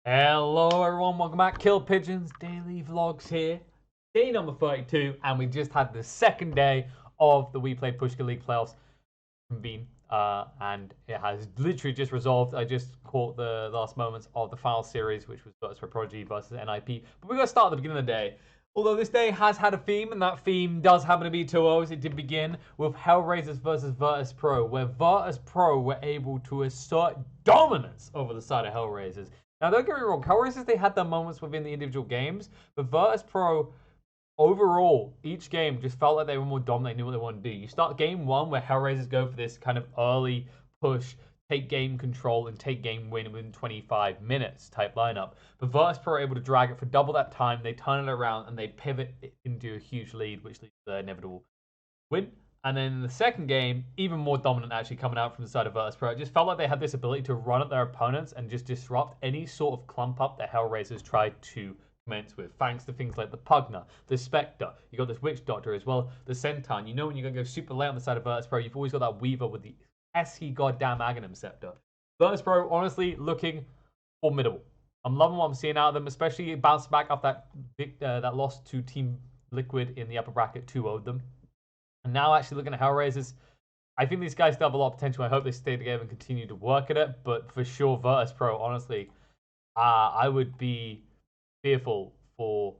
Hello everyone, welcome back. KillerPigeon's daily vlogs here. Day number 32, and we just had the second day of the WePlay Pushka League Playoffs convene. And it has literally just resolved. I just caught the last moments of the final series, which was VP.Prodigy versus NIP. But we're going to start at the beginning of the day. Although this day has had a theme, and that theme does happen to be 2-0s, it did begin with Hellraisers versus Virtus.Pro, where Virtus.Pro were able to assert dominance over the side of Hellraisers. Now, don't get me wrong, Hellraisers, they had their moments within the individual games, but Virtus.Pro, overall, each game just felt like they were more dominant, they knew what they wanted to do. You start game one where Hellraisers go for this kind of early push, take game control, and take game win within 25 minutes type lineup. But Virtus.Pro are able to drag it for double that time, they turn it around, and they pivot it into a huge lead, which leads to their inevitable win. And then in the second game, even more dominant actually coming out from the side of Virtus.Pro. It just felt like they had this ability to run at their opponents and just disrupt any sort of clump up that Hellraisers tried to commence with, thanks to things like the Pugner, the Spectre, you got this Witch Doctor as well, the Centon. You know when you're going to go super late on the side of Virtus.Pro, you've always got that Weaver with the SE goddamn Aghanim Scepter. Virtus.Pro, honestly, looking formidable. I'm loving what I'm seeing out of them, especially bounced back off that loss to Team Liquid in the upper bracket, 2-0'd them. And now actually looking at Hellraisers, I think these guys still have a lot of potential. I hope they stay together and continue to work at it. But for sure, Virtus.Pro, honestly, I would be fearful for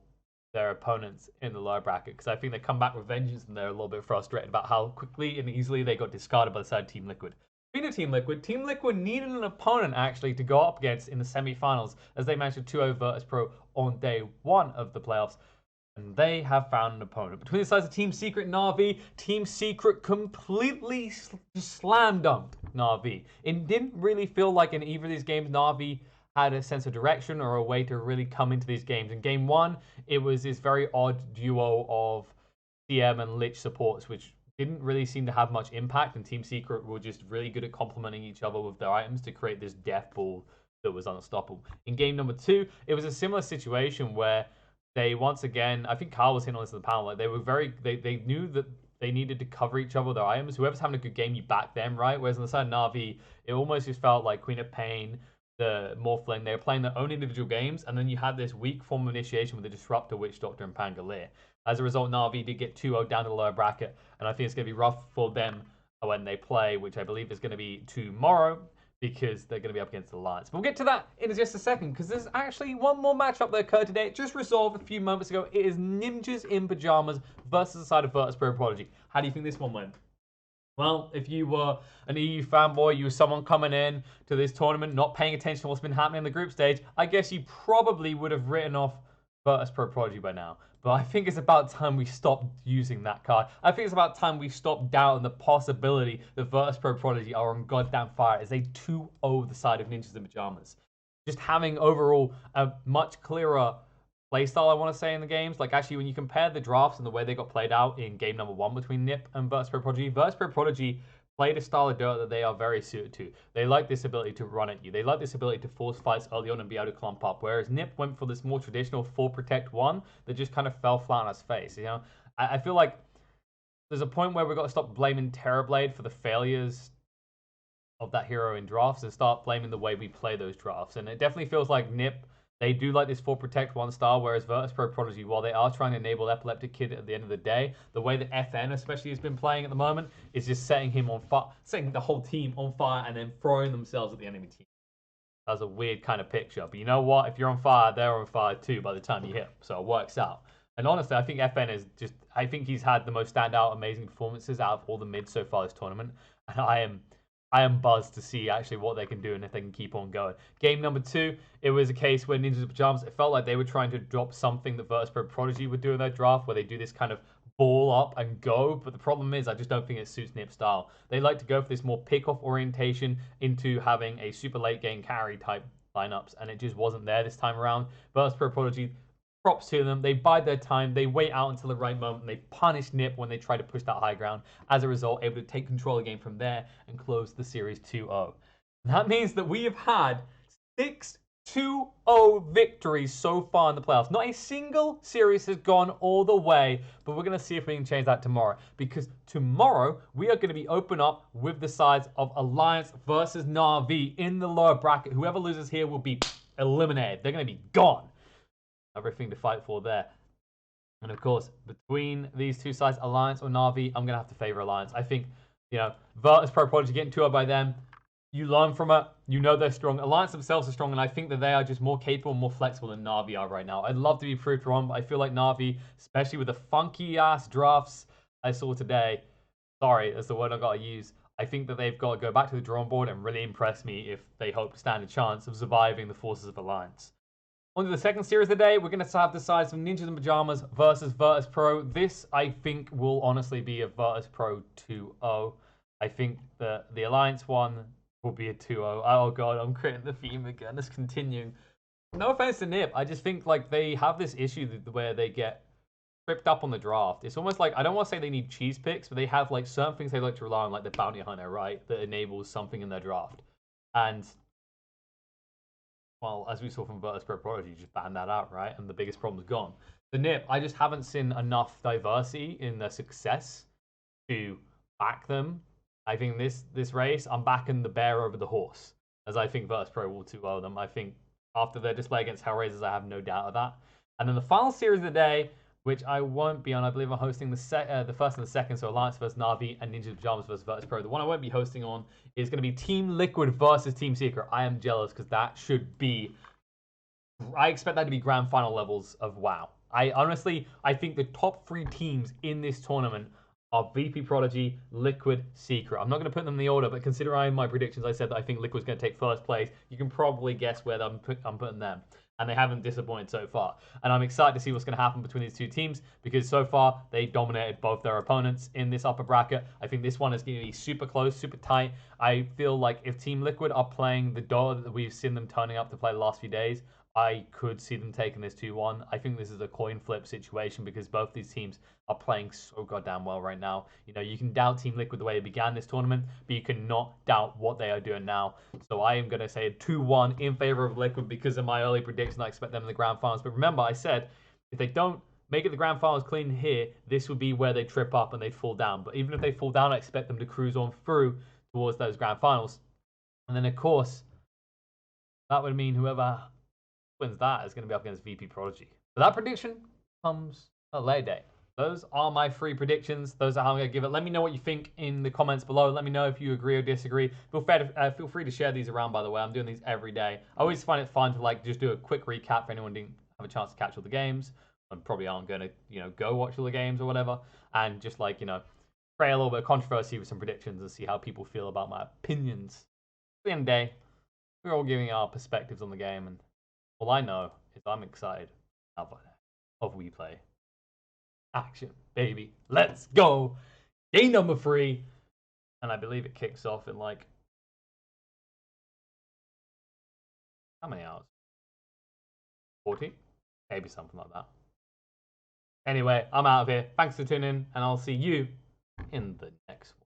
their opponents in the lower bracket, because I think they come back with vengeance and they're a little bit frustrated about how quickly and easily they got discarded by the side of Team Liquid. Speaking of Team Liquid needed an opponent actually to go up against in the semi-finals, as they managed to 2-0 Virtus.Pro on day one of the playoffs. And they have found an opponent. Between the sides of Team Secret and Na'Vi, Team Secret completely slam dunked Na'Vi. It didn't really feel like in either of these games Na'Vi had a sense of direction or a way to really come into these games. In game one, it was this very odd duo of CM and Lich supports, which didn't really seem to have much impact, and Team Secret were just really good at complementing each other with their items to create this death pool that was unstoppable. In game number two, it was a similar situation where they once again, I think Carl was hitting on this in the panel, like they were they knew that they needed to cover each other with their items. Whoever's having a good game, you back them, right? Whereas on the side of Na'Vi, it almost just felt like Queen of Pain, the Morphling, they were playing their own individual games, and then you had this weak form of initiation with the Disruptor, Witch Doctor, and Pangolier. As a result, Na'Vi did get 2-0 down to the lower bracket, and I think it's going to be rough for them when they play, which I believe is going to be tomorrow, because they're going to be up against the Alliance. But we'll get to that in just a second, because there's actually one more matchup that occurred today. It just resolved a few moments ago. It is Ninjas in Pajamas versus the side of VP.Prodigy. How do you think this one went? Well, if you were an EU fanboy, you were someone coming in to this tournament, not paying attention to what's been happening in the group stage, I guess you probably would have written off VP.Prodigy by now. But I think it's about time we stopped using that card. I think it's about time we stopped doubting the possibility that VP.Prodigy are on goddamn fire as they 2-0 the side of Ninjas in Pajamas. Just having overall a much clearer playstyle, I want to say, in the games. Like, actually, when you compare the drafts and the way they got played out in game number one between NiP and VP.Prodigy played a style of Dirt that they are very suited to. They like this ability to run at you. They like this ability to force fights early on and be able to clump up. Whereas NiP went for this more traditional 4-protect-1 that just kind of fell flat on its face. You know, I feel like there's a point where we've got to stop blaming Terrorblade for the failures of that hero in drafts and start blaming the way we play those drafts. And it definitely feels like NiP, they do like this 4-protect-1 style, whereas VP.Prodigy, while they are trying to enable Epileptic Kid at the end of the day, the way that FN especially has been playing at the moment is just setting him on fire, setting the whole team on fire, and then throwing themselves at the enemy team. That's a weird kind of picture. But you know what? If you're on fire, they're on fire too by the time you hit. So it works out. And honestly, I think FN is just, I think he's had the most standout, amazing performances out of all the mids so far this tournament. And I am buzzed to see actually what they can do and if they can keep on going. Game number two, it was a case where Ninjas in Pajamas, it felt like they were trying to drop something that VP.Prodigy would do in their draft, where they do this kind of ball up and go. But the problem is, I just don't think it suits NiP's style. They like to go for this more pick-off orientation into having a super late game carry type lineups, and it just wasn't there this time around. VP.Prodigy, props to them. They bide their time. They wait out until the right moment. They punish NiP when they try to push that high ground. As a result, able to take control of the game from there and close the series 2-0. That means that we have had 6 2-0 victories so far in the playoffs. Not a single series has gone all the way, but we're going to see if we can change that tomorrow. Because tomorrow, we are going to be open up with the sides of Alliance versus Na'Vi in the lower bracket. Whoever loses here will be eliminated. They're going to be gone. Everything to fight for there. And of course, between these two sides, Alliance or Na'Vi, I'm going to have to favor Alliance. I think, Virtus.Pro getting 2-0 by them. You learn from it. You know they're strong. Alliance themselves are strong, and I think that they are just more capable and more flexible than Na'Vi are right now. I'd love to be proved wrong, but I feel like Na'Vi, especially with the funky-ass drafts I saw today, sorry, that's the word I got to use, I think that they've got to go back to the drawing board and really impress me if they hope to stand a chance of surviving the forces of Alliance. On to the second series of the day, we're going to have to decide some Ninjas in Pajamas versus Virtus.Pro. This, I think, will honestly be a Virtus.Pro 2-0. I think the Alliance one will be a 2-0. Oh god, I'm creating the theme again. Let's continue. No offense to Nip, I just think like they have this issue where they get tripped up on the draft. It's almost like, I don't want to say they need cheese picks, but they have like certain things they like to rely on, like the bounty hunter, right? That enables something in their draft. And well, as we saw from Virtus.Prodigy, you just banned that out, right? And the biggest problem's gone. The Nip, I just haven't seen enough diversity in their success to back them. I think this race, I'm backing the bear over the horse, as I think Virtus.Pro will 2-0 them. I think after their display against Hellraisers, I have no doubt of that. And then the final series of the day, which I won't be on. I believe I'm hosting the first and the second, so Alliance versus Na'Vi and Ninja Pajamas versus Virtus.Pro. The one I won't be hosting on is going to be Team Liquid versus Team Secret. I am jealous because that should be... I expect that to be grand final levels of WoW. I think the top 3 teams in this tournament are VP.Prodigy, Liquid, Secret. I'm not going to put them in the order, but considering my predictions, I said that I think Liquid's going to take first place. You can probably guess where I'm putting them. And they haven't disappointed so far. And I'm excited to see what's going to happen between these two teams, because so far they dominated both their opponents in this upper bracket. I think this one is going to be super close, super tight. I feel like if Team Liquid are playing the Dota that we've seen them turning up to play the last few days, I could see them taking this 2-1. I think this is a coin flip situation because both these teams are playing so goddamn well right now. You know, you can doubt Team Liquid the way they began this tournament, but you cannot doubt what they are doing now. So I am going to say a 2-1 in favor of Liquid because of my early prediction. I expect them in the grand finals. But remember, I said if they don't make it the grand finals clean here, this would be where they trip up and they fall down. But even if they fall down, I expect them to cruise on through towards those grand finals. And then, of course, that would mean whoever wins that is going to be up against VP.Prodigy. So that prediction comes a later date. Those are my 3 predictions. Those are how I'm going to give it. Let me know what you think in the comments below. Let me know if you agree or disagree. Feel free to share these around, by the way. I'm doing these every day. I always find it fun to like just do a quick recap for anyone who didn't have a chance to catch all the games and probably aren't going to, go watch all the games or whatever. And just like, create a little bit of controversy with some predictions and see how people feel about my opinions. At the end of the day, we're all giving our perspectives on the game, and all I know is I'm excited of WePlay. Action, baby. Let's go. Game number 3. And I believe it kicks off in like... how many hours? 40? Maybe something like that. Anyway, I'm out of here. Thanks for tuning in, and I'll see you in the next one.